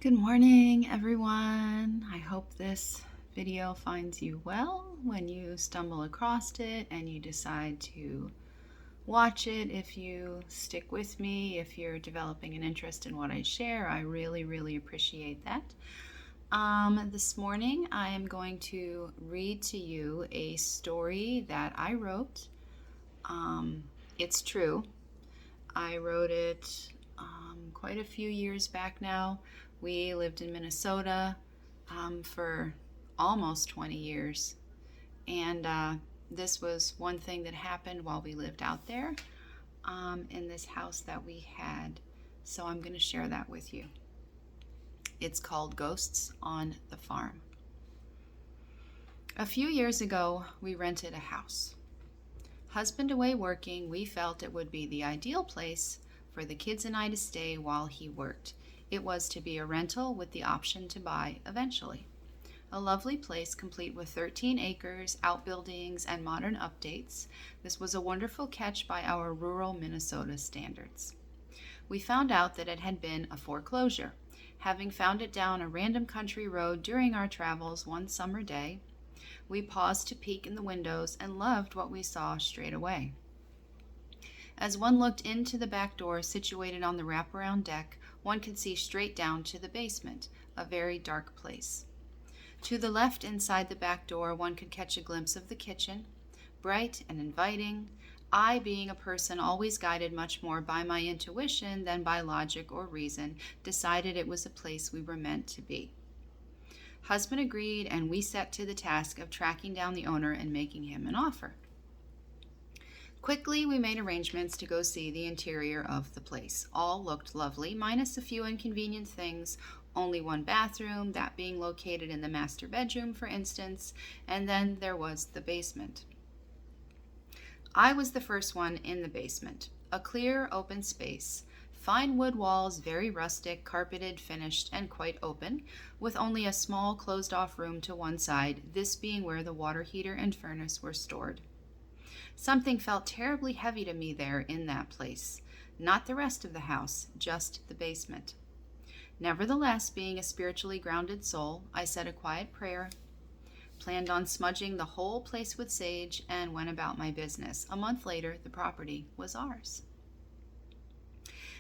Good morning, everyone. I hope this video finds you well when you stumble across it and you decide to watch it. If you stick with me, if you're developing an interest in what I share, I really appreciate that. This morning, I am going to read to you a story that I wrote. It's true. I wrote it quite a few years back now. We lived in Minnesota for almost 20 years. And this was one thing that happened while we lived out there in this house that we had. So I'm going to share that with you. It's called Ghosts on the Farm. A few years ago, we rented a house. Husband away working, we felt it would be the ideal place for the kids and I to stay while he worked. It was to be a rental with the option to buy eventually. A lovely place complete with 13 acres, outbuildings, and modern updates. This was a wonderful catch by our rural Minnesota standards. We found out that it had been a foreclosure. Having found it down a random country road during our travels one summer day, we paused to peek in the windows and loved what we saw straight away. As one looked into the back door situated on the wraparound deck, one could see straight down to the basement, a very dark place. To the left inside the back door, one could catch a glimpse of the kitchen, bright and inviting. I, being a person always guided much more by my intuition than by logic or reason, decided it was a place we were meant to be. Husband agreed, and we set to the task of tracking down the owner and making him an offer. Quickly, we made arrangements to go see the interior of the place. All looked lovely, minus a few inconvenient things. Only one bathroom, that being located in the master bedroom, for instance, and then there was the basement. I was the first one in the basement. A clear, open space. Fine wood walls, very rustic, carpeted, finished, and quite open, with only a small closed-off room to one side, this being where the water heater and furnace were stored. Something felt terribly heavy to me there in that place. Not the rest of the house, just the basement. Nevertheless, being a spiritually grounded soul, I said a quiet prayer, planned on smudging the whole place with sage, and went about my business. A month later, the property was ours.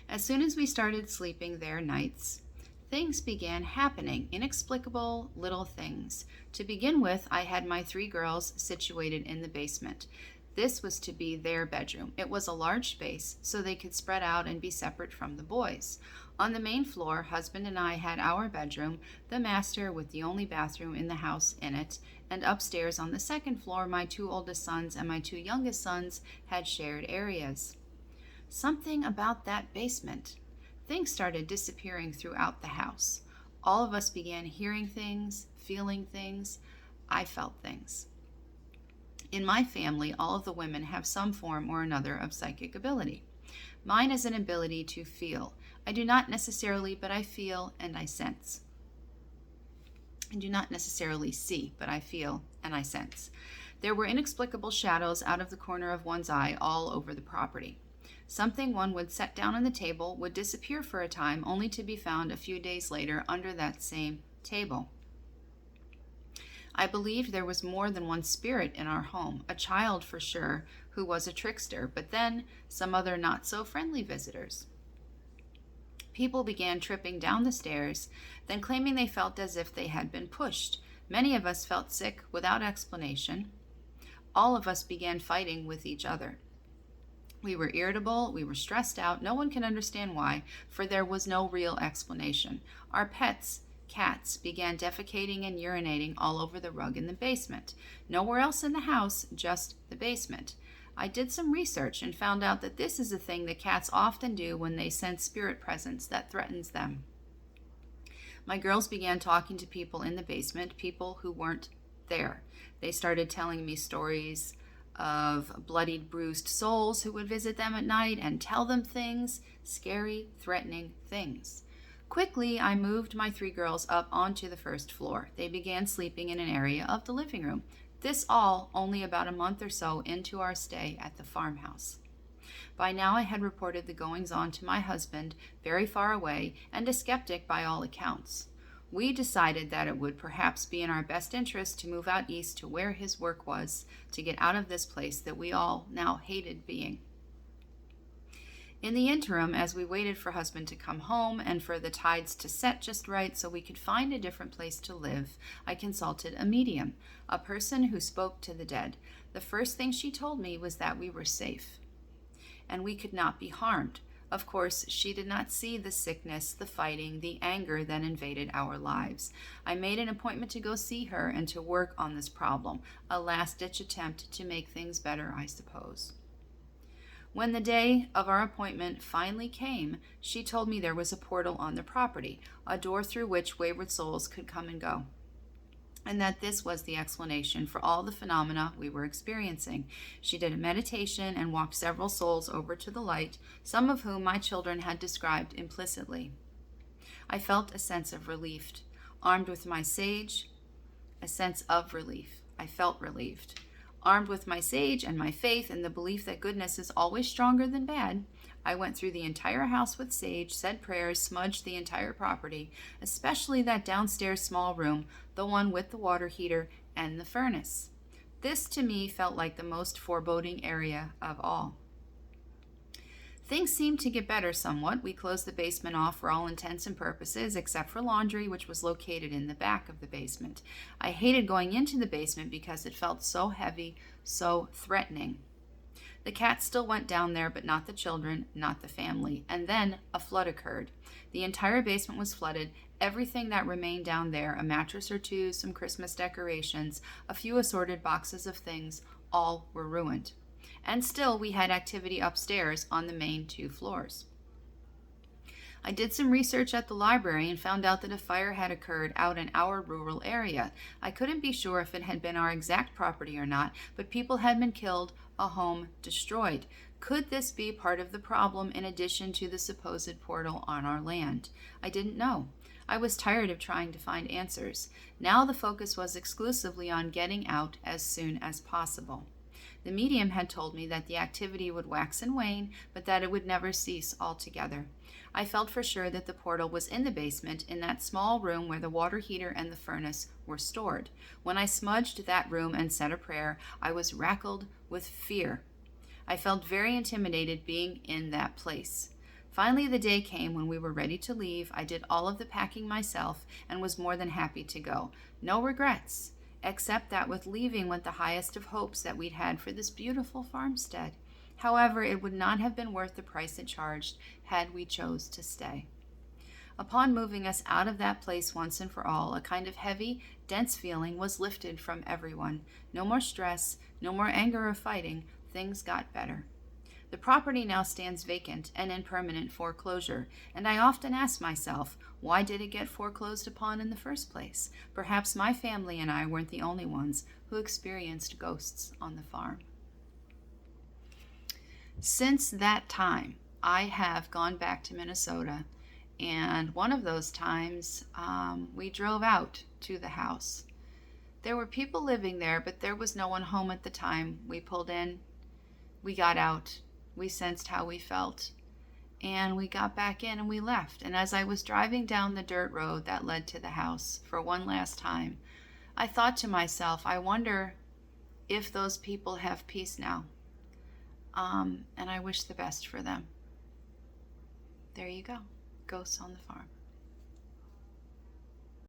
As soon as we started sleeping there nights, things began happening, inexplicable little things. To begin with, I had my 3 girls situated in the basement. This was to be their bedroom. It was a large space, so they could spread out and be separate from the boys. On the main floor, husband and I had our bedroom, the master with the only bathroom in the house in it, and upstairs on the second floor, my 2 oldest sons and my 2 youngest sons had shared areas. Something about that basement. Things started disappearing throughout the house. All of us began hearing things, feeling things. I felt things. In my family, all of the women have some form or another of psychic ability. Mine is an ability to feel. I do not necessarily, but I feel and I sense. I do not necessarily see, but I feel and I sense. There were inexplicable shadows out of the corner of one's eye all over the property. Something one would set down on the table would disappear for a time, only to be found a few days later under that same table. I believed there was more than one spirit in our home, a child for sure, who was a trickster, but then some other not-so-friendly visitors. People began tripping down the stairs, then claiming they felt as if they had been pushed. Many of us felt sick without explanation. All of us began fighting with each other. We were irritable, we were stressed out. No one can understand why, for there was no real explanation. Our pets, cats, began defecating and urinating all over the rug in the basement. Nowhere else in the house, just the basement. I did some research and found out that this is a thing that cats often do when they sense spirit presence that threatens them. My girls began talking to people in the basement, people who weren't there. They started telling me stories of bloodied, bruised souls who would visit them at night and tell them things, scary, threatening things. Quickly, I moved my 3 girls up onto the first floor. They began sleeping in an area of the living room. This all only about a month or so into our stay at the farmhouse. By now I had reported the goings-on to my husband, very far away, and a skeptic by all accounts. We decided that it would perhaps be in our best interest to move out east to where his work was, to get out of this place that we all now hated being. In the interim, as we waited for husband to come home and for the tides to set just right so we could find a different place to live, I consulted a medium, a person who spoke to the dead. The first thing she told me was that we were safe and we could not be harmed. Of course, she did not see the sickness, the fighting, the anger that invaded our lives. I made an appointment to go see her and to work on this problem, a last-ditch attempt to make things better, I suppose. When the day of our appointment finally came, she told me there was a portal on the property, a door through which wayward souls could come and go, and that this was the explanation for all the phenomena we were experiencing. She did a meditation and walked several souls over to the light, some of whom my children had described implicitly. I felt a sense of relief. Armed with my sage, a sense of relief. I felt relieved. Armed with my sage and my faith and the belief that goodness is always stronger than bad, I went through the entire house with sage, said prayers, smudged the entire property, especially that downstairs small room, the one with the water heater and the furnace. This to me felt like the most foreboding area of all. Things seemed to get better somewhat. We closed the basement off for all intents and purposes, except for laundry, which was located in the back of the basement. I hated going into the basement because it felt so heavy, so threatening. The cat still went down there, but not the children, not the family. And then a flood occurred. The entire basement was flooded. Everything that remained down there, a mattress or two, some Christmas decorations, a few assorted boxes of things, all were ruined. And still we had activity upstairs on the main 2 floors. I did some research at the library and found out that a fire had occurred out in our rural area. I couldn't be sure if it had been our exact property or not, but people had been killed, a home destroyed. Could this be part of the problem in addition to the supposed portal on our land? I didn't know. I was tired of trying to find answers. Now the focus was exclusively on getting out as soon as possible. The medium had told me that the activity would wax and wane, but that it would never cease altogether. I felt for sure that the portal was in the basement, in that small room where the water heater and the furnace were stored. When I smudged that room and said a prayer, I was rackled with fear. I felt very intimidated being in that place. Finally, the day came when we were ready to leave. I did all of the packing myself and was more than happy to go. No regrets, except that with leaving went the highest of hopes that we'd had for this beautiful farmstead. However, it would not have been worth the price it charged had we chose to stay. Upon moving us out of that place once and for all, a kind of heavy, dense feeling was lifted from everyone. No more stress, no more anger or fighting. Things got better. The property now stands vacant and in permanent foreclosure, and I often ask myself, why did it get foreclosed upon in the first place? Perhaps my family and I weren't the only ones who experienced ghosts on the farm. Since that time, I have gone back to Minnesota, and one of those times we drove out to the house. There were people living there, but there was no one home at the time. We pulled in, we got out, we sensed how we felt, and we got back in and we left. And as I was driving down the dirt road that led to the house for one last time, I thought to myself, I wonder if those people have peace now. And I wish the best for them. There you go. Ghosts on the farm.